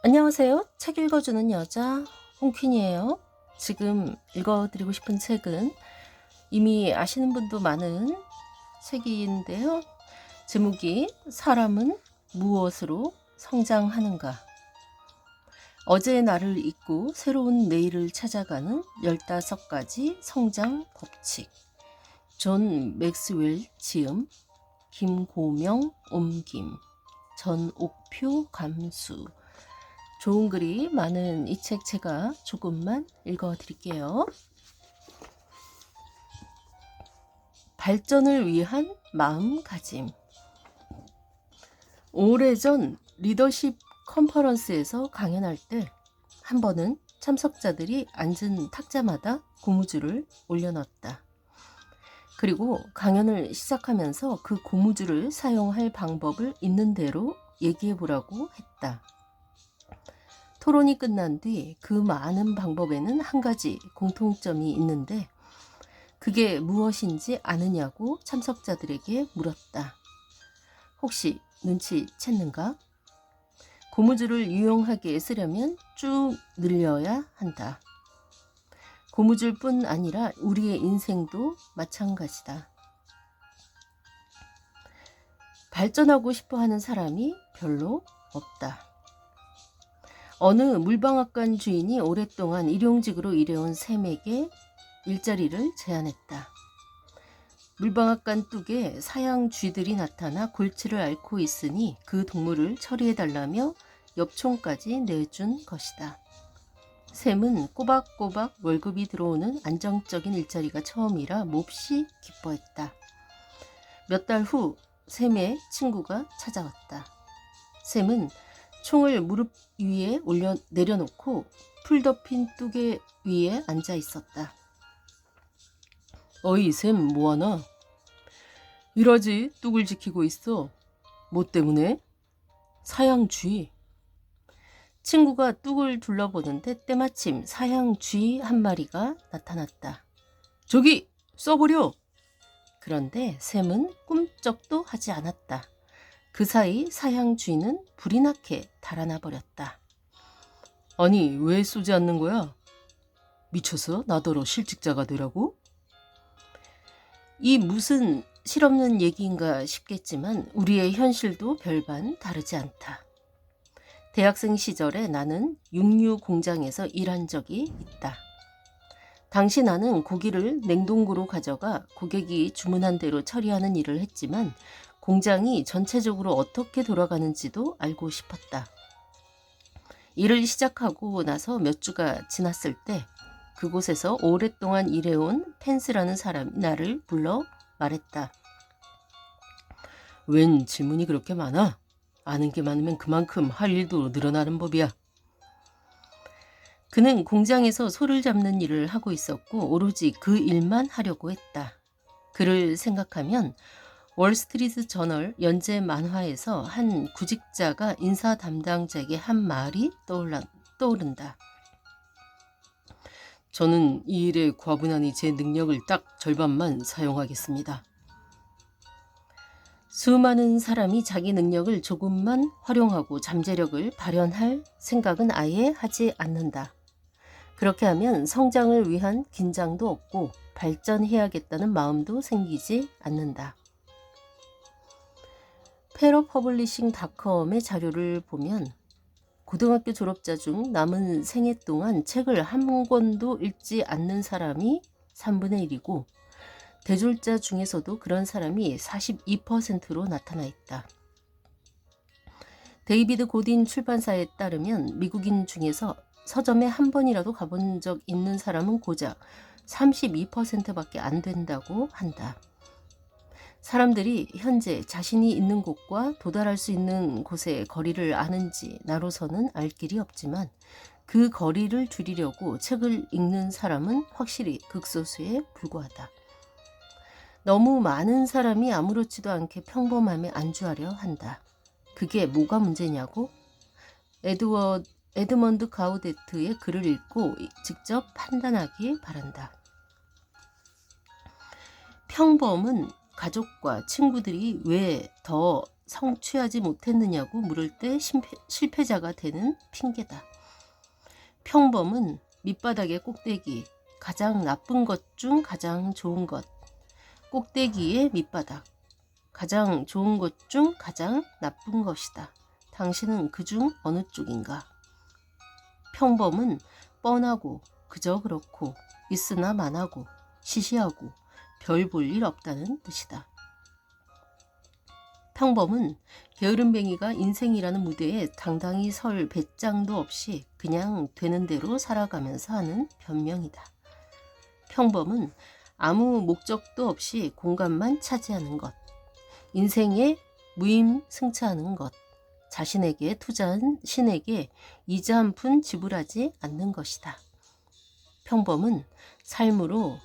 안녕하세요. 책 읽어주는 여자 홍퀸이에요. 지금 읽어드리고 싶은 책은 이미 아시는 분도 많은 책인데요. 제목이 사람은 무엇으로 성장하는가. 어제의 나를 잊고 새로운 내일을 찾아가는 15가지 성장 법칙. 존 맥스웰 지음, 김고명 옮김, 전옥표 감수. 좋은 글이 많은 이 책 제가 조금만 읽어드릴게요. 발전을 위한 마음가짐. 오래전 리더십 컨퍼런스에서 강연할 때 한 번은 참석자들이 앉은 탁자마다 고무줄을 올려놨다. 그리고 강연을 시작하면서 그 고무줄을 사용할 방법을 있는 대로 얘기해보라고 했다. 토론이 끝난 뒤 그 많은 방법에는 한 가지 공통점이 있는데 그게 무엇인지 아느냐고 참석자들에게 물었다. 혹시 눈치챘는가? 고무줄을 유용하게 쓰려면 쭉 늘려야 한다. 고무줄뿐 아니라 우리의 인생도 마찬가지다. 발전하고 싶어 하는 사람이 별로 없다. 어느 물방앗간 주인이 오랫동안 일용직으로 일해온 샘에게 일자리를 제안했다. 물방앗간 뚝에 사양 쥐들이 나타나 골치를 앓고 있으니 그 동물을 처리해달라며 엽총까지 내준 것이다. 샘은 꼬박꼬박 월급이 들어오는 안정적인 일자리가 처음이라 몹시 기뻐했다. 몇 달 후 샘의 친구가 찾아왔다. 샘은 총을 무릎 위에 내려놓고 풀 덮인 뚝에 위에 앉아 있었다. 어이 샘 뭐하나? 이러지 뚝을 지키고 있어. 뭐 때문에? 사양쥐. 친구가 뚝을 둘러보는데 때마침 사양쥐 한 마리가 나타났다. 저기 써버려! 그런데 샘은 꿈쩍도 하지 않았다. 그 사이 사양쥐는 불이 나게 달아나 버렸다. 아니 왜 쏘지 않는 거야? 미쳐서 나더러 실직자가 되라고? 이 무슨 실없는 얘기인가 싶겠지만 우리의 현실도 별반 다르지 않다. 대학생 시절에 나는 육류 공장에서 일한 적이 있다. 당시 나는 고기를 냉동고로 가져가 고객이 주문한 대로 처리하는 일을 했지만 공장이 전체적으로 어떻게 돌아가는지도 알고 싶었다. 일을 시작하고 나서 몇 주가 지났을 때 그곳에서 오랫동안 일해온 펜스라는 사람이 나를 불러 말했다. 웬 질문이 그렇게 많아? 아는 게 많으면 그만큼 할 일도 늘어나는 법이야. 그는 공장에서 소를 잡는 일을 하고 있었고 오로지 그 일만 하려고 했다. 그를 생각하면 월스트리트 저널 연재 만화에서 한 구직자가 인사 담당자에게 한 말이 떠오른다. 저는 이 일에 과분하니 제 능력을 딱 절반만 사용하겠습니다. 수많은 사람이 자기 능력을 조금만 활용하고 잠재력을 발현할 생각은 아예 하지 않는다. 그렇게 하면 성장을 위한 긴장도 없고 발전해야겠다는 마음도 생기지 않는다. 패러퍼블리싱닷컴의 자료를 보면 고등학교 졸업자 중 남은 생애 동안 책을 한 권도 읽지 않는 사람이 3분의 1이고 대졸자 중에서도 그런 사람이 42%로 나타나 있다. 데이비드 고딘 출판사에 따르면 미국인 중에서 서점에 한 번이라도 가본 적 있는 사람은 고작 32%밖에 안 된다고 한다. 사람들이 현재 자신이 있는 곳과 도달할 수 있는 곳의 거리를 아는지 나로서는 알 길이 없지만 그 거리를 줄이려고 책을 읽는 사람은 확실히 극소수에 불과하다. 너무 많은 사람이 아무렇지도 않게 평범함에 안주하려 한다. 그게 뭐가 문제냐고? 에드먼드 가우데트의 글을 읽고 직접 판단하기 바란다. 평범은 가족과 친구들이 왜 더 성취하지 못했느냐고 물을 때 실패자가 되는 핑계다. 평범은 밑바닥의 꼭대기, 가장 나쁜 것 중 가장 좋은 것. 꼭대기의 밑바닥, 가장 좋은 것 중 가장 나쁜 것이다. 당신은 그중 어느 쪽인가? 평범은 뻔하고 그저 그렇고 있으나 마나고 시시하고 별 볼 일 없다는 뜻이다. 평범은 게으름뱅이가 인생이라는 무대에 당당히 설 배짱도 없이 그냥 되는 대로 살아가면서 하는 변명이다. 평범은 아무 목적도 없이 공간만 차지하는 것, 인생에 무임승차하는 것, 자신에게 투자한 신에게 이자 한 푼 지불하지 않는 것이다. 평범은 삶으로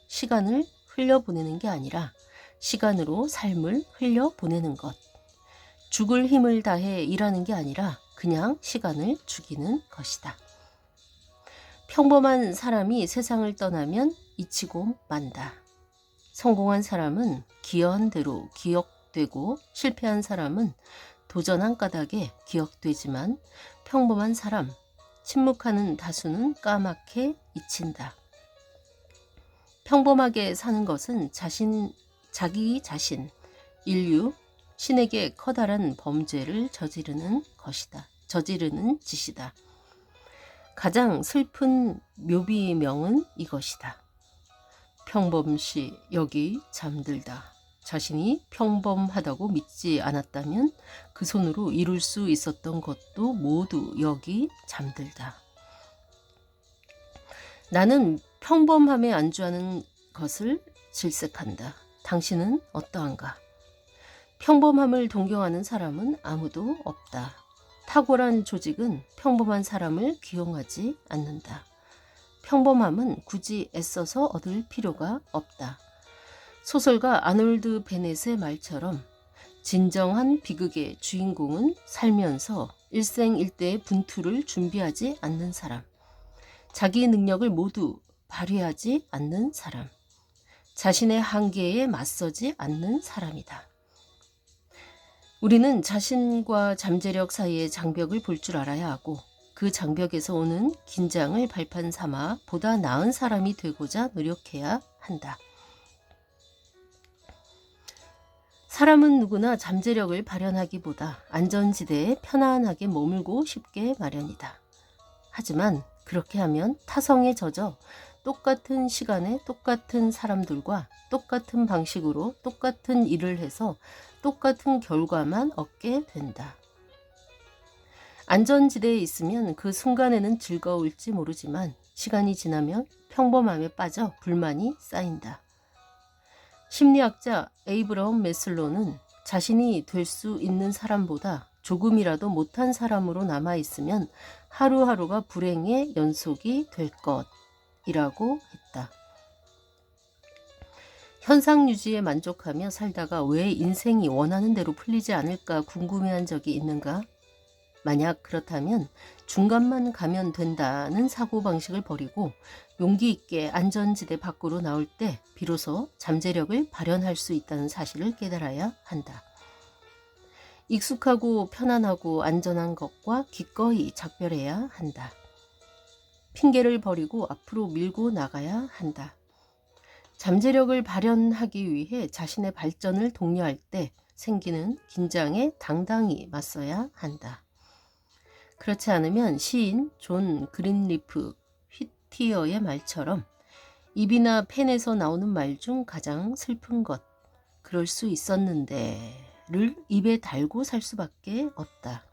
시간을 흘려보내는 게 아니라 시간으로 삶을 흘려보내는 것. 죽을 힘을 다해 일하는 게 아니라 그냥 시간을 죽이는 것이다. 평범한 사람이 세상을 떠나면 잊히고 만다. 성공한 사람은 기여한 대로 기억되고 실패한 사람은 도전한 까닭에 기억되지만 평범한 사람, 침묵하는 다수는 까맣게 잊힌다. 평범하게 사는 것은 자기 자신, 인류, 신에게 커다란 범죄를 저지르는 짓이다. 가장 슬픈 묘비명은 이것이다. 평범시 여기 잠들다. 자신이 평범하다고 믿지 않았다면 그 손으로 이룰 수 있었던 것도 모두 여기 잠들다. 나는 평범함에 안주하는 것을 질색한다. 당신은 어떠한가? 평범함을 동경하는 사람은 아무도 없다. 탁월한 조직은 평범한 사람을 기용하지 않는다. 평범함은 굳이 애써서 얻을 필요가 없다. 소설가 아놀드 베넷의 말처럼 진정한 비극의 주인공은 살면서 일생일대의 분투를 준비하지 않는 사람, 자기 능력을 모두 발휘하지 않는 사람, 자신의 한계에 맞서지 않는 사람이다. 우리는 자신과 잠재력 사이의 장벽을 볼 줄 알아야 하고 그 장벽에서 오는 긴장을 발판 삼아 보다 나은 사람이 되고자 노력해야 한다. 사람은 누구나 잠재력을 발현하기보다 안전지대에 편안하게 머물고 싶게 마련이다. 하지만 그렇게 하면 타성에 젖어 똑같은 시간에 똑같은 사람들과 똑같은 방식으로 똑같은 일을 해서 똑같은 결과만 얻게 된다. 안전지대에 있으면 그 순간에는 즐거울지 모르지만 시간이 지나면 평범함에 빠져 불만이 쌓인다. 심리학자 에이브러함 매슬로는 자신이 될 수 있는 사람보다 조금이라도 못한 사람으로 남아있으면 하루하루가 불행의 연속이 될 것이라고 했다. 현상 유지에 만족하며 살다가 왜 인생이 원하는 대로 풀리지 않을까 궁금해한 적이 있는가? 만약 그렇다면 중간만 가면 된다는 사고방식을 버리고 용기 있게 안전지대 밖으로 나올 때 비로소 잠재력을 발현할 수 있다는 사실을 깨달아야 한다. 익숙하고 편안하고 안전한 것과 기꺼이 작별해야 한다. 핑계를 버리고 앞으로 밀고 나가야 한다. 잠재력을 발현하기 위해 자신의 발전을 독려할 때 생기는 긴장에 당당히 맞서야 한다. 그렇지 않으면 시인 존 그린리프 휘티어의 말처럼 입이나 펜에서 나오는 말 중 가장 슬픈 것, 그럴 수 있었는데를 입에 달고 살 수밖에 없다.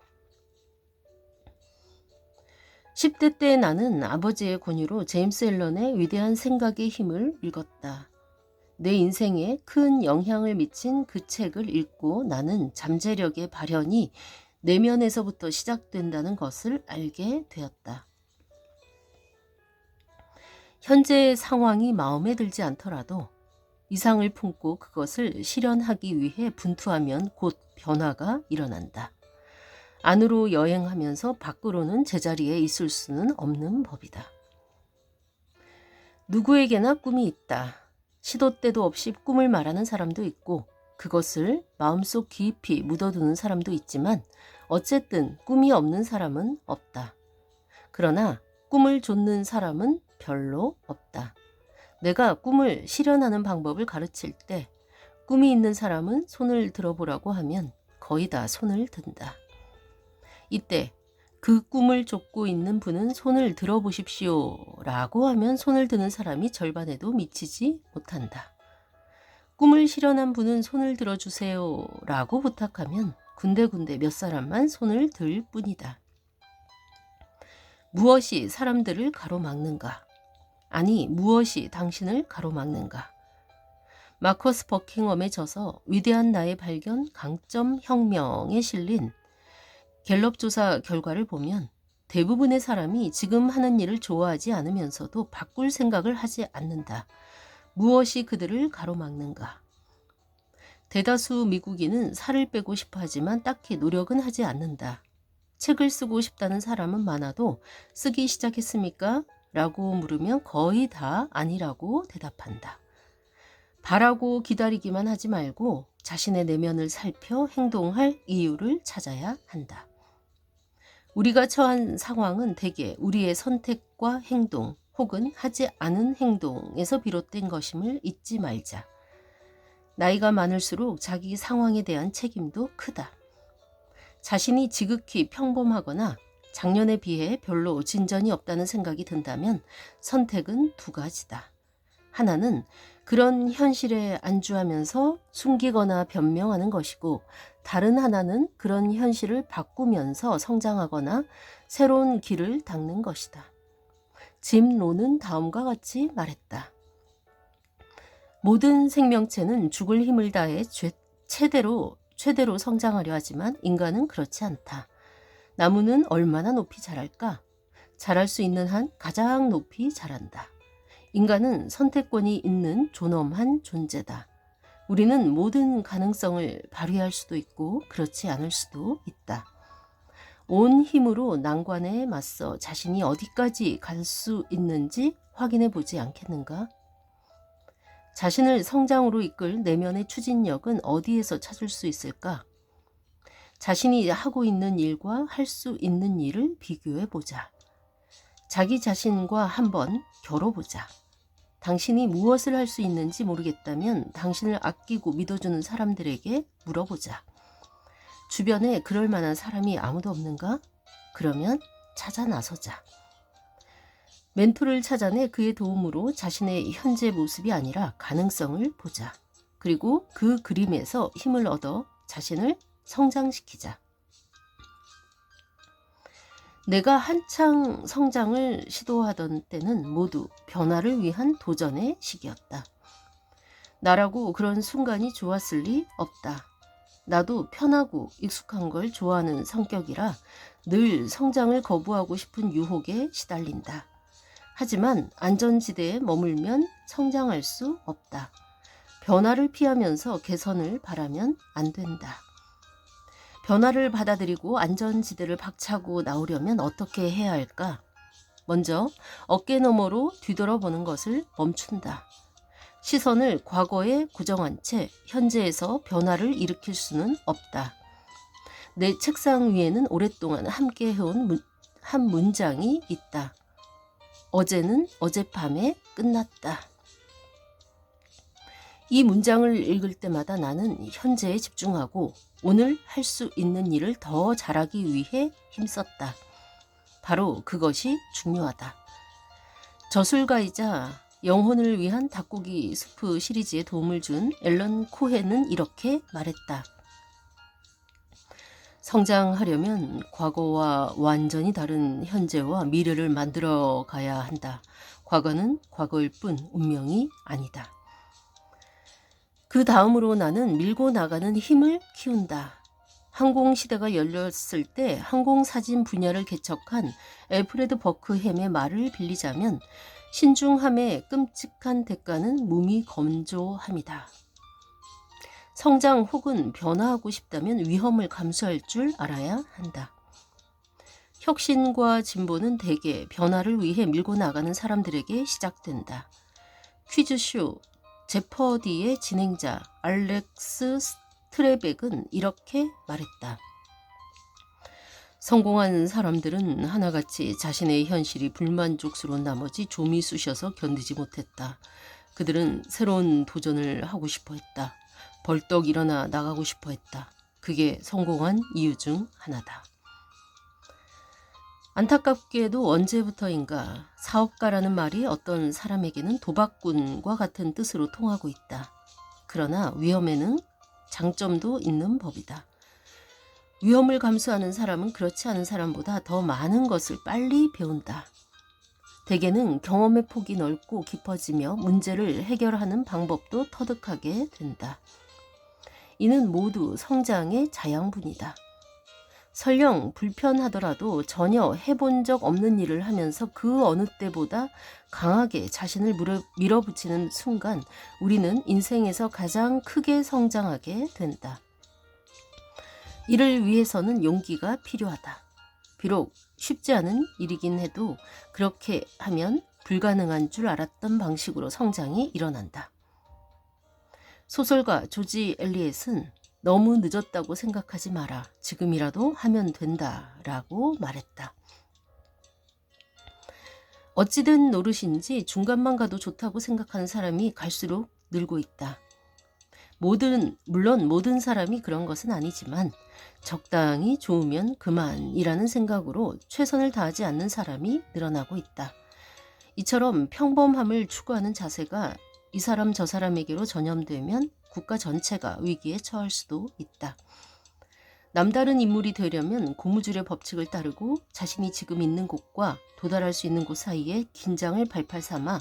10대 때 나는 아버지의 권유로 제임스 앨런의 위대한 생각의 힘을 읽었다. 내 인생에 큰 영향을 미친 그 책을 읽고 나는 잠재력의 발현이 내면에서부터 시작된다는 것을 알게 되었다. 현재의 상황이 마음에 들지 않더라도 이상을 품고 그것을 실현하기 위해 분투하면 곧 변화가 일어난다. 안으로 여행하면서 밖으로는 제자리에 있을 수는 없는 법이다. 누구에게나 꿈이 있다. 시도 때도 없이 꿈을 말하는 사람도 있고 그것을 마음속 깊이 묻어두는 사람도 있지만 어쨌든 꿈이 없는 사람은 없다. 그러나 꿈을 좇는 사람은 별로 없다. 내가 꿈을 실현하는 방법을 가르칠 때 꿈이 있는 사람은 손을 들어보라고 하면 거의 다 손을 든다. 이때 그 꿈을 좇고 있는 분은 손을 들어보십시오 라고 하면 손을 드는 사람이 절반에도 미치지 못한다. 꿈을 실현한 분은 손을 들어주세요 라고 부탁하면 군데군데 몇 사람만 손을 들 뿐이다. 무엇이 사람들을 가로막는가? 아니, 무엇이 당신을 가로막는가? 마커스 버킹엄의 저서 위대한 나의 발견 강점 혁명에 실린 갤럽 조사 결과를 보면 대부분의 사람이 지금 하는 일을 좋아하지 않으면서도 바꿀 생각을 하지 않는다. 무엇이 그들을 가로막는가? 대다수 미국인은 살을 빼고 싶어 하지만 딱히 노력은 하지 않는다. 책을 쓰고 싶다는 사람은 많아도 쓰기 시작했습니까? 라고 물으면 거의 다 아니라고 대답한다. 바라고 기다리기만 하지 말고 자신의 내면을 살펴 행동할 이유를 찾아야 한다. 우리가 처한 상황은 대개 우리의 선택과 행동 혹은 하지 않은 행동에서 비롯된 것임을 잊지 말자. 나이가 많을수록 자기 상황에 대한 책임도 크다. 자신이 지극히 평범하거나 작년에 비해 별로 진전이 없다는 생각이 든다면 선택은 두 가지다. 하나는 그런 현실에 안주하면서 숨기거나 변명하는 것이고, 다른 하나는 그런 현실을 바꾸면서 성장하거나 새로운 길을 닦는 것이다. 짐 로는 다음과 같이 말했다. 모든 생명체는 죽을 힘을 다해 최대로 성장하려 하지만 인간은 그렇지 않다. 나무는 얼마나 높이 자랄까? 자랄 수 있는 한 가장 높이 자란다. 인간은 선택권이 있는 존엄한 존재다. 우리는 모든 가능성을 발휘할 수도 있고 그렇지 않을 수도 있다. 온 힘으로 난관에 맞서 자신이 어디까지 갈 수 있는지 확인해 보지 않겠는가? 자신을 성장으로 이끌 내면의 추진력은 어디에서 찾을 수 있을까? 자신이 하고 있는 일과 할 수 있는 일을 비교해 보자. 자기 자신과 한번 겨뤄보자. 당신이 무엇을 할 수 있는지 모르겠다면 당신을 아끼고 믿어주는 사람들에게 물어보자. 주변에 그럴 만한 사람이 아무도 없는가? 그러면 찾아 나서자. 멘토를 찾아내 그의 도움으로 자신의 현재 모습이 아니라 가능성을 보자. 그리고 그 그림에서 힘을 얻어 자신을 성장시키자. 내가 한창 성장을 시도하던 때는 모두 변화를 위한 도전의 시기였다. 나라고 그런 순간이 좋았을 리 없다. 나도 편하고 익숙한 걸 좋아하는 성격이라 늘 성장을 거부하고 싶은 유혹에 시달린다. 하지만 안전지대에 머물면 성장할 수 없다. 변화를 피하면서 개선을 바라면 안 된다. 변화를 받아들이고 안전지대를 박차고 나오려면 어떻게 해야 할까? 먼저 어깨 너머로 뒤돌아보는 것을 멈춘다. 시선을 과거에 고정한 채 현재에서 변화를 일으킬 수는 없다. 내 책상 위에는 오랫동안 함께 해온 한 문장이 있다. 어제는 어젯밤에 끝났다. 이 문장을 읽을 때마다 나는 현재에 집중하고 오늘 할 수 있는 일을 더 잘하기 위해 힘썼다. 바로 그것이 중요하다. 저술가이자 영혼을 위한 닭고기 수프 시리즈에 도움을 준 앨런 코헨은 이렇게 말했다. 성장하려면 과거와 완전히 다른 현재와 미래를 만들어 가야 한다. 과거는 과거일 뿐 운명이 아니다. 그 다음으로 나는 밀고 나가는 힘을 키운다. 항공시대가 열렸을 때 항공사진 분야를 개척한 애프레드 버크햄의 말을 빌리자면 신중함의 끔찍한 대가는 몸이 건조함이다. 성장 혹은 변화하고 싶다면 위험을 감수할 줄 알아야 한다. 혁신과 진보는 대개 변화를 위해 밀고 나가는 사람들에게 시작된다. 퀴즈쇼 제퍼디의 진행자 알렉스 스트레벡은 이렇게 말했다. 성공한 사람들은 하나같이 자신의 현실이 불만족스러운 나머지 좀이 쑤셔서 견디지 못했다. 그들은 새로운 도전을 하고 싶어 했다. 벌떡 일어나 나가고 싶어 했다. 그게 성공한 이유 중 하나다. 안타깝게도 언제부터인가 사업가라는 말이 어떤 사람에게는 도박꾼과 같은 뜻으로 통하고 있다. 그러나 위험에는 장점도 있는 법이다. 위험을 감수하는 사람은 그렇지 않은 사람보다 더 많은 것을 빨리 배운다. 대개는 경험의 폭이 넓고 깊어지며 문제를 해결하는 방법도 터득하게 된다. 이는 모두 성장의 자양분이다. 설령 불편하더라도 전혀 해본 적 없는 일을 하면서 그 어느 때보다 강하게 자신을 밀어붙이는 순간 우리는 인생에서 가장 크게 성장하게 된다. 이를 위해서는 용기가 필요하다. 비록 쉽지 않은 일이긴 해도 그렇게 하면 불가능한 줄 알았던 방식으로 성장이 일어난다. 소설가 조지 엘리엇은 너무 늦었다고 생각하지 마라. 지금이라도 하면 된다. 라고 말했다. 어찌된 노릇인지 중간만 가도 좋다고 생각하는 사람이 갈수록 늘고 있다. 물론 모든 사람이 그런 것은 아니지만 적당히 좋으면 그만이라는 생각으로 최선을 다하지 않는 사람이 늘어나고 있다. 이처럼 평범함을 추구하는 자세가 이 사람 저 사람에게로 전염되면 국가 전체가 위기에 처할 수도 있다. 남다른 인물이 되려면 고무줄의 법칙을 따르고 자신이 지금 있는 곳과 도달할 수 있는 곳 사이에 긴장을 발판 삼아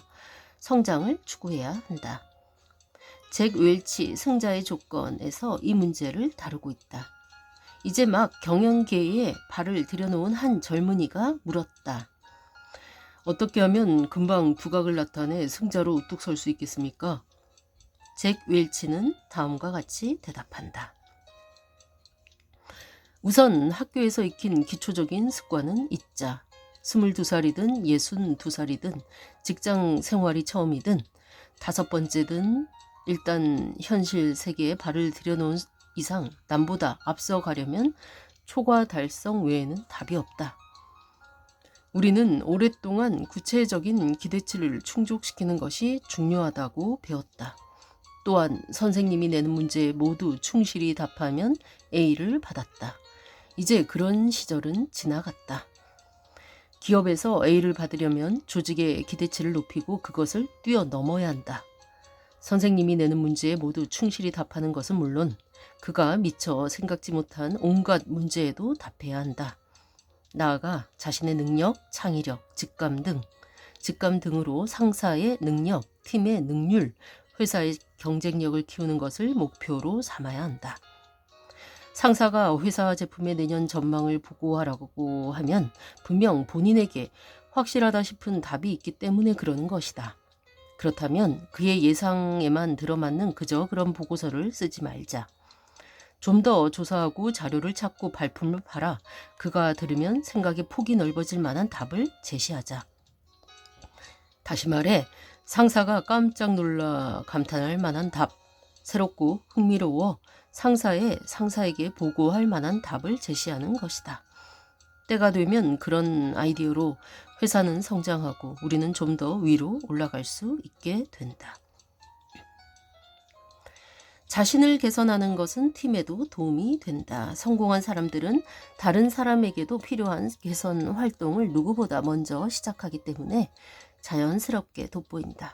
성장을 추구해야 한다. 잭 웰치 승자의 조건에서 이 문제를 다루고 있다. 이제 막 경영계에 발을 들여놓은 한 젊은이가 물었다. 어떻게 하면 금방 두각을 나타내 승자로 우뚝 설 수 있겠습니까? 잭 웰치는 다음과 같이 대답한다. 우선 학교에서 익힌 기초적인 습관은 잊자. 22살이든 62살이든 직장 생활이 처음이든 5번째든 일단 현실 세계에 발을 들여놓은 이상 남보다 앞서가려면 초과 달성 외에는 답이 없다. 우리는 오랫동안 구체적인 기대치를 충족시키는 것이 중요하다고 배웠다. 또한 선생님이 내는 문제에 모두 충실히 답하면 A를 받았다. 이제 그런 시절은 지나갔다. 기업에서 A를 받으려면 조직의 기대치를 높이고 그것을 뛰어넘어야 한다. 선생님이 내는 문제에 모두 충실히 답하는 것은 물론 그가 미처 생각지 못한 온갖 문제에도 답해야 한다. 나아가 자신의 능력, 창의력, 직감 등으로 상사의 능력, 팀의 능률, 회사의 경쟁력을 키우는 것을 목표로 삼아야 한다. 상사가 회사 제품의 내년 전망을 보고하라고 하면 분명 본인에게 확실하다 싶은 답이 있기 때문에 그러는 것이다. 그렇다면 그의 예상에만 들어맞는 그저 그런 보고서를 쓰지 말자. 좀 더 조사하고 자료를 찾고 발품을 팔아 그가 들으면 생각의 폭이 넓어질 만한 답을 제시하자. 다시 말해 상사가 깜짝 놀라 감탄할 만한 답, 새롭고 흥미로워 상사에게 보고할 만한 답을 제시하는 것이다. 때가 되면 그런 아이디어로 회사는 성장하고 우리는 좀 더 위로 올라갈 수 있게 된다. 자신을 개선하는 것은 팀에도 도움이 된다. 성공한 사람들은 다른 사람에게도 필요한 개선 활동을 누구보다 먼저 시작하기 때문에 자연스럽게 돋보인다.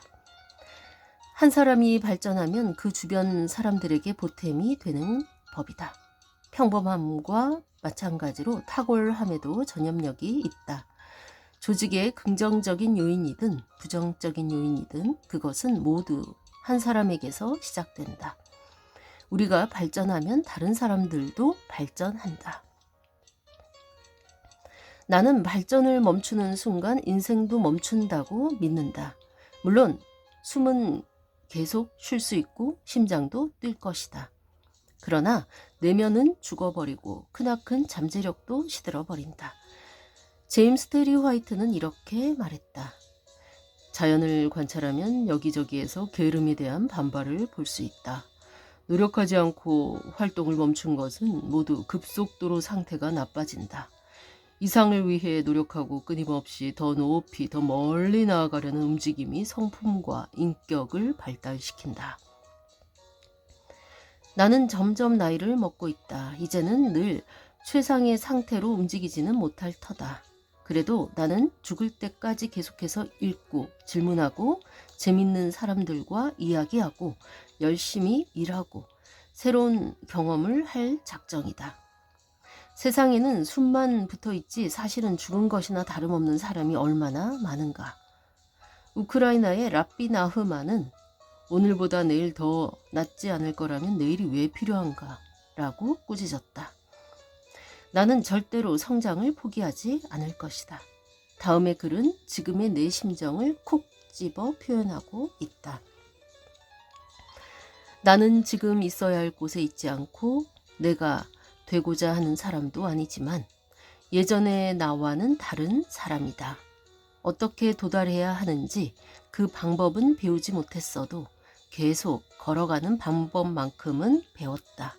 한 사람이 발전하면 그 주변 사람들에게 보탬이 되는 법이다. 평범함과 마찬가지로 탁월함에도 전염력이 있다. 조직의 긍정적인 요인이든 부정적인 요인이든 그것은 모두 한 사람에게서 시작된다. 우리가 발전하면 다른 사람들도 발전한다. 나는 발전을 멈추는 순간 인생도 멈춘다고 믿는다. 물론 숨은 계속 쉴 수 있고 심장도 뛸 것이다. 그러나 내면은 죽어버리고 크나큰 잠재력도 시들어버린다. 제임스 테리 화이트는 이렇게 말했다. 자연을 관찰하면 여기저기에서 게으름에 대한 반발을 볼 수 있다. 노력하지 않고 활동을 멈춘 것은 모두 급속도로 상태가 나빠진다. 이상을 위해 노력하고 끊임없이 더 높이 더 멀리 나아가려는 움직임이 성품과 인격을 발달시킨다. 나는 점점 나이를 먹고 있다. 이제는 늘 최상의 상태로 움직이지는 못할 터다. 그래도 나는 죽을 때까지 계속해서 읽고 질문하고 재밌는 사람들과 이야기하고 열심히 일하고 새로운 경험을 할 작정이다. 세상에는 숨만 붙어있지 사실은 죽은 것이나 다름없는 사람이 얼마나 많은가. 우크라이나의 라비 나흐만은 오늘보다 내일 더 낫지 않을 거라면 내일이 왜 필요한가 라고 꾸짖었다. 나는 절대로 성장을 포기하지 않을 것이다. 다음의 글은 지금의 내 심정을 콕 집어 표현하고 있다. 나는 지금 있어야 할 곳에 있지 않고 내가 되고자 하는 사람도 아니지만 예전의 나와는 다른 사람이다. 어떻게 도달해야 하는지 그 방법은 배우지 못했어도 계속 걸어가는 방법만큼은 배웠다.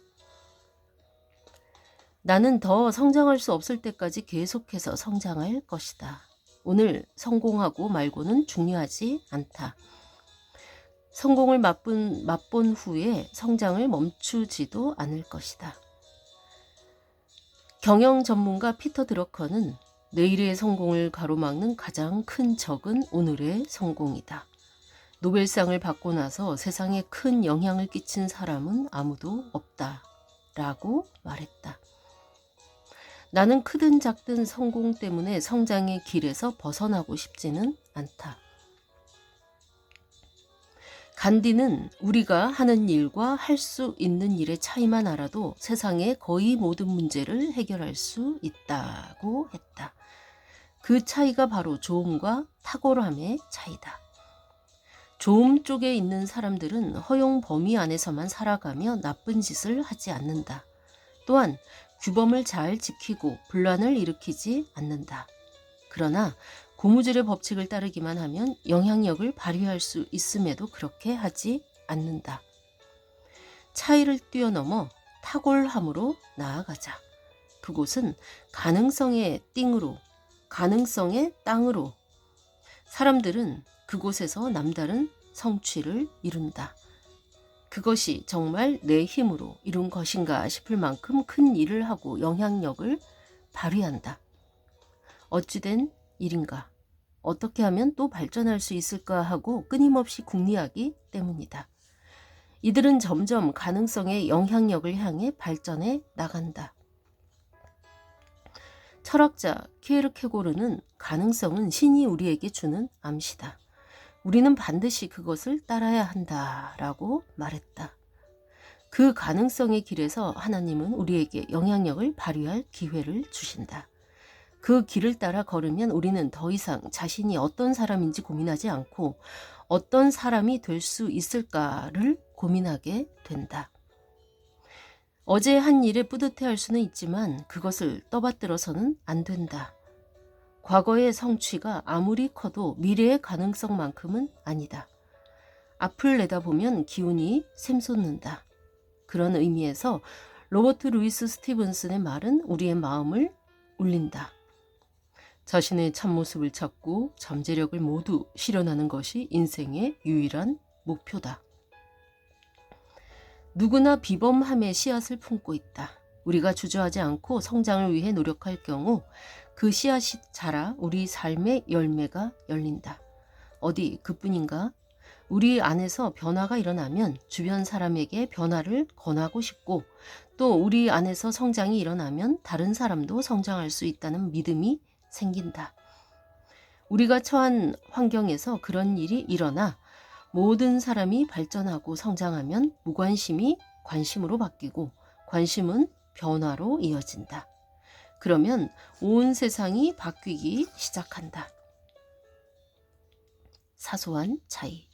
나는 더 성장할 수 없을 때까지 계속해서 성장할 것이다. 오늘 성공하고 말고는 중요하지 않다. 성공을 맛본 후에 성장을 멈추지도 않을 것이다. 경영 전문가 피터 드러커는 내일의 성공을 가로막는 가장 큰 적은 오늘의 성공이다. 노벨상을 받고 나서 세상에 큰 영향을 끼친 사람은 아무도 없다. 라고 말했다. 나는 크든 작든 성공 때문에 성장의 길에서 벗어나고 싶지는 않다. 간디는 우리가 하는 일과 할 수 있는 일의 차이만 알아도 세상의 거의 모든 문제를 해결할 수 있다고 했다. 그 차이가 바로 조음과 탁월함의 차이다. 조음 쪽에 있는 사람들은 허용 범위 안에서만 살아가며 나쁜 짓을 하지 않는다. 또한 규범을 잘 지키고 분란을 일으키지 않는다. 그러나 고무줄의 법칙을 따르기만 하면 영향력을 발휘할 수 있음에도 그렇게 하지 않는다. 차이를 뛰어넘어 탁월함으로 나아가자. 그곳은 가능성의 띵으로, 가능성의 땅으로 사람들은 그곳에서 남다른 성취를 이룬다. 그것이 정말 내 힘으로 이룬 것인가 싶을 만큼 큰 일을 하고 영향력을 발휘한다. 어찌된 일인가? 어떻게 하면 또 발전할 수 있을까 하고 끊임없이 궁리하기 때문이다. 이들은 점점 가능성의 영향력을 향해 발전해 나간다. 철학자 키에르케고르는 가능성은 신이 우리에게 주는 암시다. 우리는 반드시 그것을 따라야 한다라고 말했다. 그 가능성의 길에서 하나님은 우리에게 영향력을 발휘할 기회를 주신다. 그 길을 따라 걸으면 우리는 더 이상 자신이 어떤 사람인지 고민하지 않고 어떤 사람이 될 수 있을까를 고민하게 된다. 어제 한 일에 뿌듯해할 수는 있지만 그것을 떠받들어서는 안 된다. 과거의 성취가 아무리 커도 미래의 가능성만큼은 아니다. 앞을 내다보면 기운이 샘솟는다. 그런 의미에서 로버트 루이스 스티븐슨의 말은 우리의 마음을 울린다. 자신의 참모습을 찾고 잠재력을 모두 실현하는 것이 인생의 유일한 목표다. 누구나 비범함의 씨앗을 품고 있다. 우리가 주저하지 않고 성장을 위해 노력할 경우 그 씨앗이 자라 우리 삶의 열매가 열린다. 어디 그뿐인가? 우리 안에서 변화가 일어나면 주변 사람에게 변화를 권하고 싶고 또 우리 안에서 성장이 일어나면 다른 사람도 성장할 수 있다는 믿음이 생긴다. 우리가 처한 환경에서 그런 일이 일어나 모든 사람이 발전하고 성장하면 무관심이 관심으로 바뀌고 관심은 변화로 이어진다. 그러면 온 세상이 바뀌기 시작한다. 사소한 차이.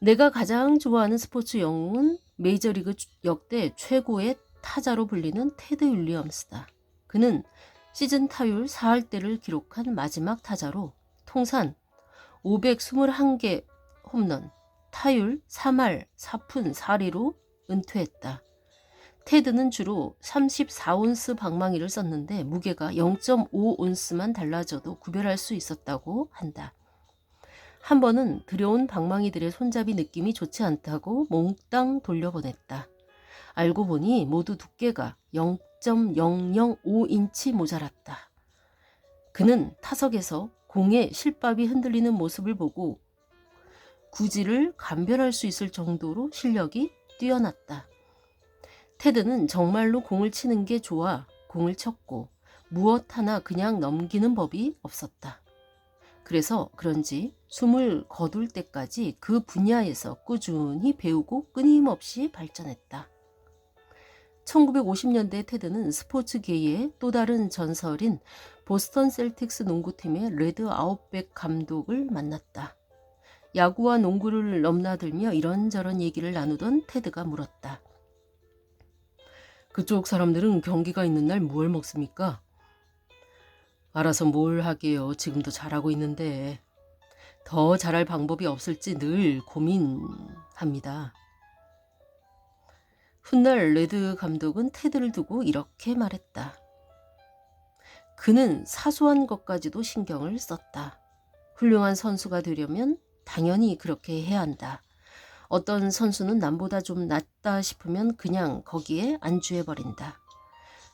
내가 가장 좋아하는 스포츠 영웅은 메이저리그 역대 최고의 타자로 불리는 테드 윌리엄스다. 그는 시즌 타율 4할대를 기록한 마지막 타자로 통산 521개 홈런, 타율 3할 4푼 4리로 은퇴했다. 테드는 주로 34온스 방망이를 썼는데 무게가 0.5온스만 달라져도 구별할 수 있었다고 한다. 한 번은 들여온 방망이들의 손잡이 느낌이 좋지 않다고 몽땅 돌려보냈다. 알고 보니 모두 두께가 0.005인치 모자랐다. 그는 타석에서 공의 실밥이 흔들리는 모습을 보고 구질을 감별할 수 있을 정도로 실력이 뛰어났다. 테드는 정말로 공을 치는 게 좋아 공을 쳤고 무엇 하나 그냥 넘기는 법이 없었다. 그래서 그런지 숨을 거둘 때까지 그 분야에서 꾸준히 배우고 끊임없이 발전했다. 1950년대 테드는 스포츠계의 또 다른 전설인 보스턴 셀틱스 농구팀의 레드 아웃백 감독을 만났다. 야구와 농구를 넘나들며 이런저런 얘기를 나누던 테드가 물었다. 그쪽 사람들은 경기가 있는 날 뭘 먹습니까? 알아서 뭘 하게요. 지금도 잘하고 있는데. 더 잘할 방법이 없을지 늘 고민합니다. 훗날 레드 감독은 테드를 두고 이렇게 말했다. 그는 사소한 것까지도 신경을 썼다. 훌륭한 선수가 되려면 당연히 그렇게 해야 한다. 어떤 선수는 남보다 좀 낫다 싶으면 그냥 거기에 안주해버린다.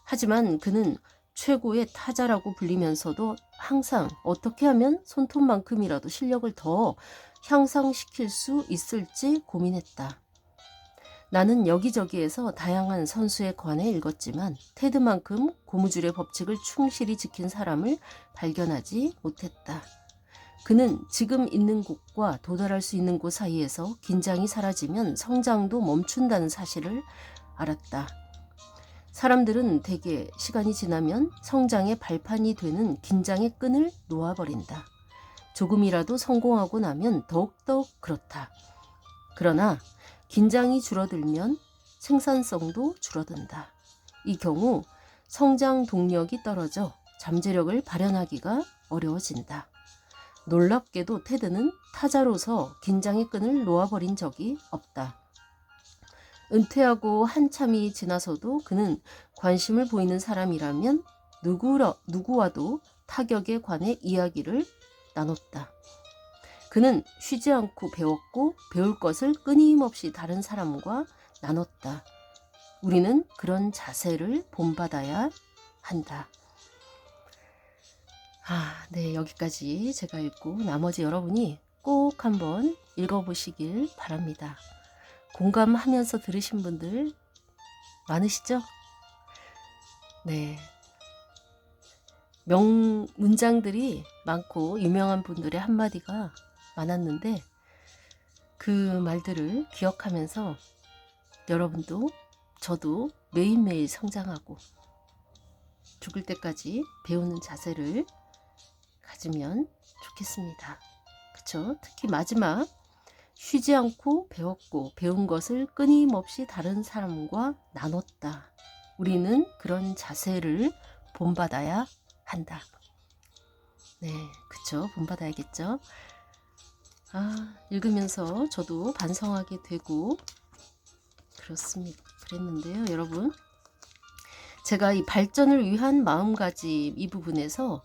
하지만 그는 최고의 타자라고 불리면서도 항상 어떻게 하면 손톱만큼이라도 실력을 더 향상시킬 수 있을지 고민했다. 나는 여기저기에서 다양한 선수에 관해 읽었지만 테드만큼 고무줄의 법칙을 충실히 지킨 사람을 발견하지 못했다. 그는 지금 있는 곳과 도달할 수 있는 곳 사이에서 긴장이 사라지면 성장도 멈춘다는 사실을 알았다. 사람들은 대개 시간이 지나면 성장의 발판이 되는 긴장의 끈을 놓아버린다. 조금이라도 성공하고 나면 더욱더 그렇다. 그러나 긴장이 줄어들면 생산성도 줄어든다. 이 경우 성장 동력이 떨어져 잠재력을 발현하기가 어려워진다. 놀랍게도 테드는 타자로서 긴장의 끈을 놓아버린 적이 없다. 은퇴하고 한참이 지나서도 그는 관심을 보이는 사람이라면 누구와도 타격에 관해 이야기를 나눴다. 그는 쉬지 않고 배웠고 배울 것을 끊임없이 다른 사람과 나눴다. 우리는 그런 자세를 본받아야 한다. 네, 여기까지 제가 읽고 나머지 여러분이 꼭 한번 읽어보시길 바랍니다. 공감하면서 들으신 분들 많으시죠? 네. 문장들이 많고 유명한 분들의 한마디가 많았는데 그 말들을 기억하면서 여러분도 저도 매일매일 성장하고 죽을 때까지 배우는 자세를 가지면 좋겠습니다. 그쵸? 특히 마지막 쉬지 않고 배웠고 배운 것을 끊임없이 다른 사람과 나눴다. 우리는 그런 자세를 본받아야 한다. 네, 그쵸? 본받아야겠죠? 읽으면서 저도 반성하게 되고 그랬는데요, 여러분. 제가 이 발전을 위한 마음가짐 이 부분에서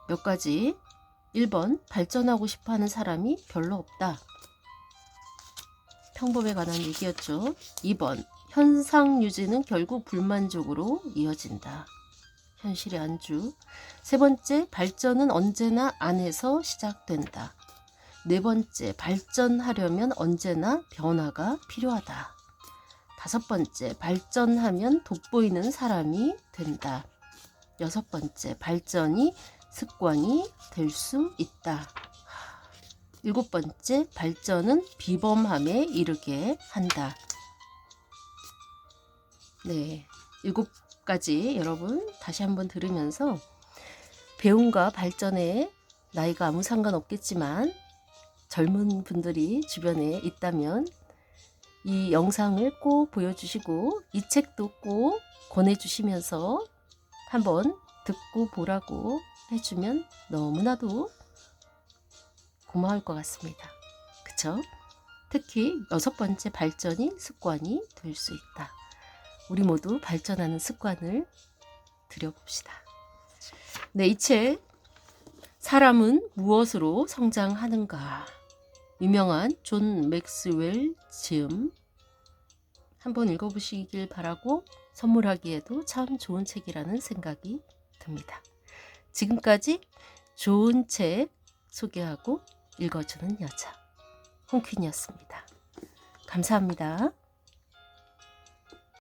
몇 가지 1번 발전하고 싶어하는 사람이 별로 없다. 평범에 관한 얘기였죠. 2번 현상 유지는 결국 불만족으로 이어진다. 현실의 안주. 3번째 발전은 언제나 안에서 시작된다. 4번째 발전하려면 언제나 변화가 필요하다. 5번째 발전하면 돋보이는 사람이 된다. 6번째 발전이 습관이 될 수 있다. 7번째 발전은 비범함에 이르게 한다. 네, 7가지 여러분 다시 한번 들으면서 배움과 발전에 나이가 아무 상관없겠지만 젊은 분들이 주변에 있다면 이 영상을 꼭 보여주시고 이 책도 꼭 권해주시면서 한번 듣고 보라고 해주면 너무나도 고마울 것 같습니다. 그쵸? 특히 6번째 발전이 습관이 될 수 있다. 우리 모두 발전하는 습관을 들여봅시다. 네, 이 책 사람은 무엇으로 성장하는가? 유명한 존 맥스웰 지음 한번 읽어보시길 바라고 선물하기에도 참 좋은 책이라는 생각이 듭니다. 지금까지 좋은 책 소개하고 읽어주는 여자 홍퀸이었습니다. 감사합니다.